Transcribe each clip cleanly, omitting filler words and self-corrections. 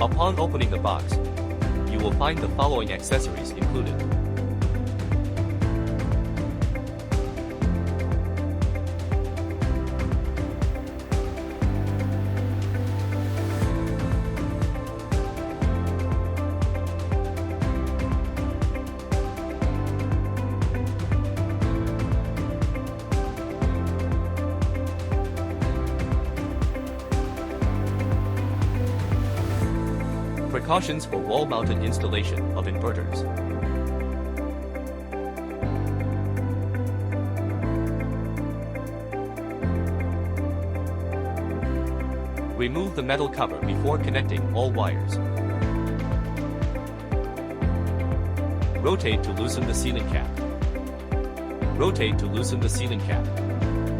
Upon opening the box, you will find the following accessories included. Precautions for wall-mounted installation of inverters. Remove the metal cover before connecting all wires. Rotate to loosen the ceiling cap. Rotate to loosen the ceiling cap.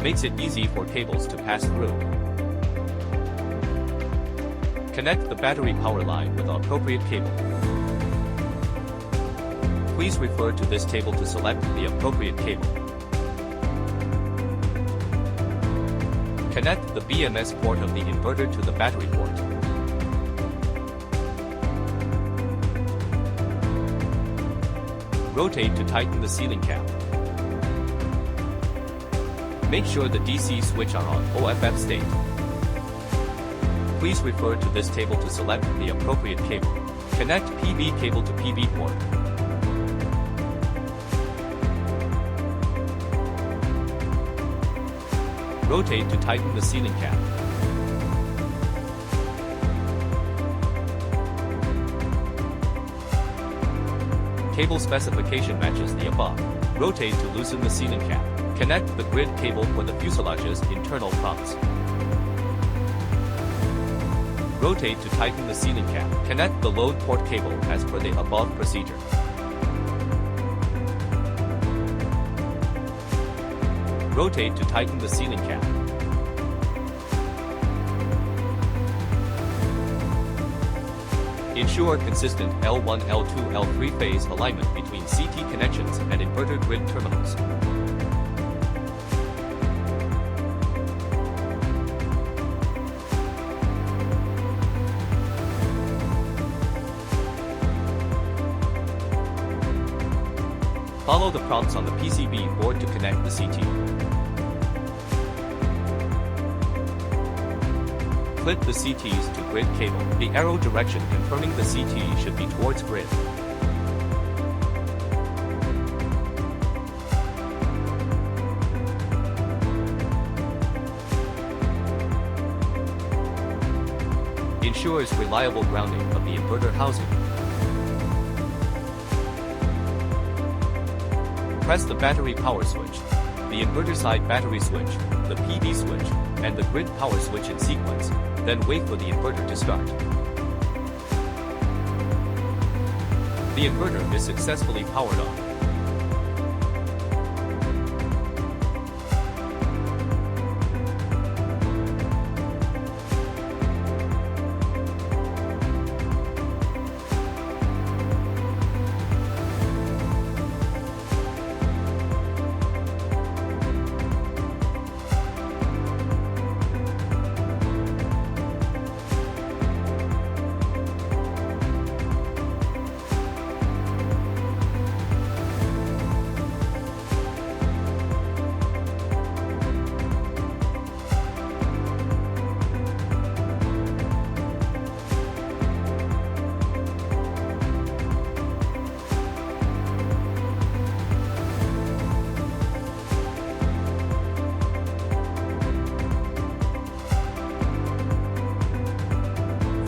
Makes it easy for cables to pass through. Connect the battery power line with the appropriate cable. Please refer to this table to select the appropriate cable. Connect the BMS port of the inverter to the battery port. Rotate to tighten the ceiling cap. Make sure the DC switch are on OFF state. Please refer to this table to select the appropriate cable. Connect PV cable to PV port. Rotate to tighten the ceiling cap. Cable specification matches the above. Rotate to loosen the ceiling cap. Connect the grid cable for the fuselage's internal props. Rotate to tighten the ceiling cap. Connect the load port cable as per the above procedure. Rotate to tighten the ceiling cap. Ensure consistent L1, L2, L3 phase alignment between CT connections and inverter grid terminals. Follow the prompts on the PCB board to connect the CT. Clip the CTs to grid cable. The arrow direction confirming the CT should be towards grid. Ensures reliable grounding of the inverter housing. Press the battery power switch, the inverter side battery switch, the PV switch, and the grid power switch in sequence, then wait for the inverter to start. The inverter is successfully powered on.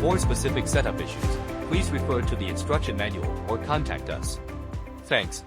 For specific setup issues, please refer to the instruction manual or contact us. Thanks.